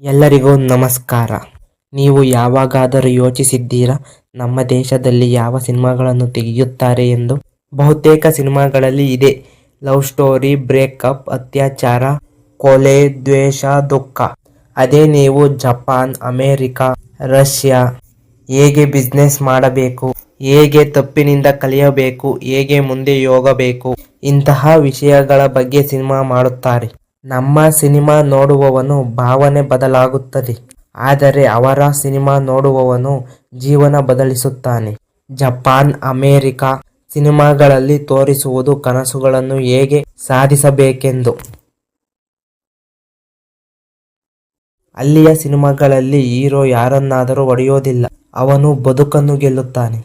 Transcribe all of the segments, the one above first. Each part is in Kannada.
ಎಲ್ಲರಿಗೂ ನಮಸ್ಕಾರ. ನೀವು ಯಾವಾಗಾದರೂ ಯೋಚಿಸಿದ್ದೀರಾ ನಮ್ಮ ದೇಶದಲ್ಲಿ ಯಾವ ಸಿನಿಮಾಗಳನ್ನು ತೆಗೆಯುತ್ತಾರೆ ಎಂದು? ಬಹುತೇಕ ಸಿನಿಮಾಗಳಲ್ಲಿ ಇದೆ ಲವ್ ಸ್ಟೋರಿ, ಬ್ರೇಕಪ್, ಅತ್ಯಾಚಾರ, ಕೊಲೆ, ದ್ವೇಷ, ದುಃಖ. ಅದೇ ನೀವು ಜಪಾನ್, ಅಮೆರಿಕ, ರಷ್ಯಾ, ಹೇಗೆ ಬಿಸ್ನೆಸ್ ಮಾಡಬೇಕು, ಹೇಗೆ ತಪ್ಪಿನಿಂದ ಕಲಿಯಬೇಕು, ಹೇಗೆ ಮುಂದೆ ಹೋಗಬೇಕು, ಇಂತಹ ವಿಷಯಗಳ ಬಗ್ಗೆ ಸಿನಿಮಾ ಮಾಡುತ್ತಾರೆ. ನಮ್ಮ ಸಿನಿಮಾ ನೋಡುವವನ ಭಾವನೆ ಬದಲಾಗುತ್ತದೆ, ಆದರೆ ಅವರ ಸಿನಿಮಾ ನೋಡುವವನು ಜೀವನ ಬದಲಿಸುತ್ತಾನೆ. ಜಪಾನ್, ಅಮೆರಿಕ ಸಿನಿಮಾಗಳಲ್ಲಿ ತೋರಿಸುವುದು ಕನಸುಗಳನ್ನು ಹೇಗೆ ಸಾಧಿಸಬೇಕೆಂದು. ಅಲ್ಲಿಯ ಸಿನಿಮಾಗಳಲ್ಲಿ ಹೀರೋ ಯಾರನ್ನಾದರೂ ಹೊಡೆಯೋದಿಲ್ಲ, ಅವನು ಬದುಕನ್ನು ಗೆಲ್ಲುತ್ತಾನೆ.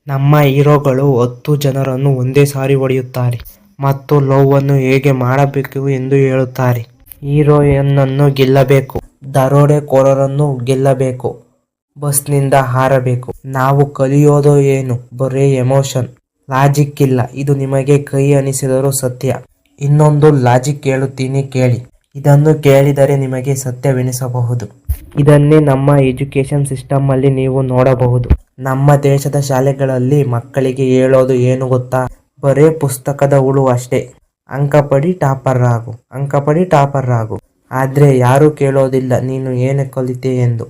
ನಮ್ಮ ಹೀರೋಗಳು 10 ಜನರನ್ನು ಒಂದೇ ಸಾರಿ ಹೊಡೆಯುತ್ತಾರೆ ಮತ್ತು ಲವ್ ಅನ್ನು ಹೇಗೆ ಮಾಡಬೇಕು ಎಂದು ಹೇಳುತ್ತಾರೆ. ಹೀರೋಯಿನ್ನನ್ನು ಗೆಲ್ಲಬೇಕು, ದರೋಡೆಕೋರರನ್ನು ಗೆಲ್ಲಬೇಕು, ಬಸ್ನಿಂದ ಹಾರಬೇಕು. ನಾವು ಕಲಿಯೋದು ಏನು? ಬರೀ ಎಮೋಷನ್, ಲಾಜಿಕ್ ಇಲ್ಲ. ಇದು ನಿಮಗೆ ಕಹಿ ಅನಿಸಿದರೂ ಸತ್ಯ. ಇನ್ನೊಂದು ಲಾಜಿಕ್ ಹೇಳುತ್ತೀನಿ ಕೇಳಿ. ಇದನ್ನು ಕೇಳಿದರೆ ನಿಮಗೆ ಸತ್ಯವೆನಿಸಬಹುದು. ಇದನ್ನೇ ನಮ್ಮ ಎಜುಕೇಶನ್ ಸಿಸ್ಟಮ್ ಅಲ್ಲಿ ನೀವು ನೋಡಬಹುದು. ನಮ್ಮ ದೇಶದ ಶಾಲೆಗಳಲ್ಲಿ ಮಕ್ಕಳಿಗೆ ಹೇಳೋದು ಏನು ಗೊತ್ತಾ? ಬರೇ ಪುಸ್ತಕದ ಹುಳು ಅಷ್ಟೇ. ಅಂಕ ಪಡಿ, ಟಾಪರ್ ಆಗು, ಅಂಕ ಪಡಿ, ಟಾಪರ್ ಆಗು. ಆದ್ರೆ ಯಾರೂ ಕೇಳೋದಿಲ್ಲ ನೀನು ಏನು ಕಲಿತೆ ಎಂದು.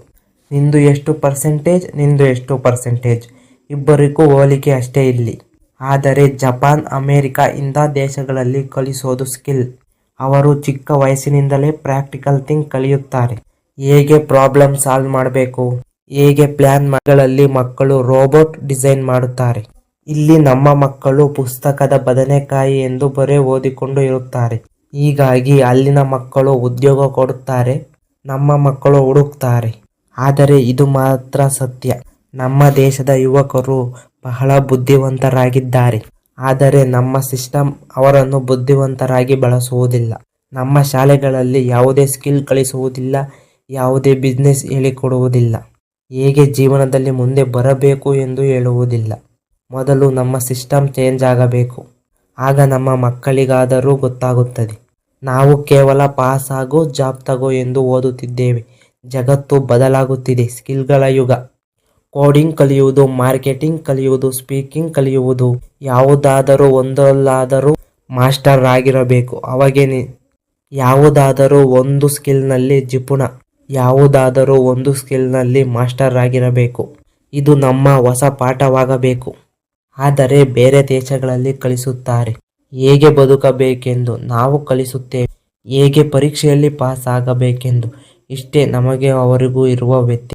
ನಿಂದು ಎಷ್ಟು ಪರ್ಸೆಂಟೇಜ್, ನಿಂದು ಎಷ್ಟು ಪರ್ಸೆಂಟೇಜ್, ಇಬ್ಬರಿಗೂ ಹೋಲಿಕೆ ಅಷ್ಟೇ ಇಲ್ಲಿ. ಆದರೆ ಜಪಾನ್, ಅಮೆರಿಕ ಇಂಥ ದೇಶಗಳಲ್ಲಿ ಕಲಿಸೋದು ಸ್ಕಿಲ್. ಅವರು ಚಿಕ್ಕ ವಯಸ್ಸಿನಿಂದಲೇ ಪ್ರಾಕ್ಟಿಕಲ್ ಥಿಂಕ್ ಕಲಿಯುತ್ತಾರೆ. ಹೇಗೆ ಪ್ರಾಬ್ಲಮ್ ಸಾಲ್ವ್ ಮಾಡಬೇಕು, ಹೇಗೆ ಪ್ಲಾನ್ ಗಳಲ್ಲಿ ಮಕ್ಕಳು ರೋಬೋಟ್ ಡಿಸೈನ್ ಮಾಡುತ್ತಾರೆ. ಇಲ್ಲಿ ನಮ್ಮ ಮಕ್ಕಳು ಪುಸ್ತಕದ ಬದನೆಕಾಯಿ ಎಂದು ಬರೇ ಓದಿಕೊಂಡು ಇರುತ್ತಾರೆ. ಹೀಗಾಗಿ ಅಲ್ಲಿನ ಮಕ್ಕಳು ಉದ್ಯೋಗ ಕೊಡುತ್ತಾರೆ, ನಮ್ಮ ಮಕ್ಕಳು ಹುಡುಕ್ತಾರೆ. ಆದರೆ ಇದು ಮಾತ್ರ ಸತ್ಯ, ನಮ್ಮ ದೇಶದ ಯುವಕರು ಬಹಳ ಬುದ್ಧಿವಂತರಾಗಿದ್ದಾರೆ. ಆದರೆ ನಮ್ಮ ಸಿಸ್ಟಮ್ ಅವರನ್ನು ಬುದ್ಧಿವಂತರಾಗಿ ಬಳಸುವುದಿಲ್ಲ. ನಮ್ಮ ಶಾಲೆಗಳಲ್ಲಿ ಯಾವುದೇ ಸ್ಕಿಲ್ ಕಲಿಸುವುದಿಲ್ಲ, ಯಾವುದೇ ಬಿಸ್ನೆಸ್ ಹೇಳಿಕೊಡುವುದಿಲ್ಲ, ಹೇಗೆ ಜೀವನದಲ್ಲಿ ಮುಂದೆ ಬರಬೇಕು ಎಂದು ಹೇಳುವುದಿಲ್ಲ. ಮೊದಲು ನಮ್ಮ ಸಿಸ್ಟಮ್ ಚೇಂಜ್ ಆಗಬೇಕು, ಆಗ ನಮ್ಮ ಮಕ್ಕಳಿಗಾದರೂ ಗೊತ್ತಾಗುತ್ತದೆ. ನಾವು ಕೇವಲ ಪಾಸ್ ಆಗು, ಜಾಬ್ ತಗೋ ಎಂದು ಓದುತ್ತಿದ್ದೇವೆ. ಜಗತ್ತು ಬದಲಾಗುತ್ತಿದೆ. ಸ್ಕಿಲ್ಗಳ ಯುಗ. ಕೋಡಿಂಗ್ ಕಲಿಯುವುದು, ಮಾರ್ಕೆಟಿಂಗ್ ಕಲಿಯುವುದು, ಸ್ಪೀಕಿಂಗ್ ಕಲಿಯುವುದು, ಯಾವುದಾದರೂ ಒಂದಲ್ಲಾದರೂ ಮಾಸ್ಟರ್ ಆಗಿರಬೇಕು. ಅವಾಗೇ ಯಾವುದಾದರೂ ಒಂದು ಸ್ಕಿಲ್ನಲ್ಲಿ ಜಿಪುಣ, ಯಾವುದಾದರೂ ಒಂದು ಸ್ಕಿಲ್ನಲ್ಲಿ ಮಾಸ್ಟರ್ ಆಗಿರಬೇಕು. ಇದು ನಮ್ಮ ಹೊಸ ಪಾಠವಾಗಬೇಕು. ಆದರೆ ಬೇರೆ ದೇಶಗಳಲ್ಲಿ ಕಲಿಸುತ್ತಾರೆ ಹೇಗೆ ಬದುಕಬೇಕೆಂದು, ನಾವು ಕಲಿಸುತ್ತೇವೆ ಹೇಗೆ ಪರೀಕ್ಷೆಯಲ್ಲಿ ಪಾಸ್ ಆಗಬೇಕೆಂದು. ಇಷ್ಟೇ ನಮಗೆ ಅವರಿಗೂ ಇರುವ ವ್ಯತ್ಯಾಸ.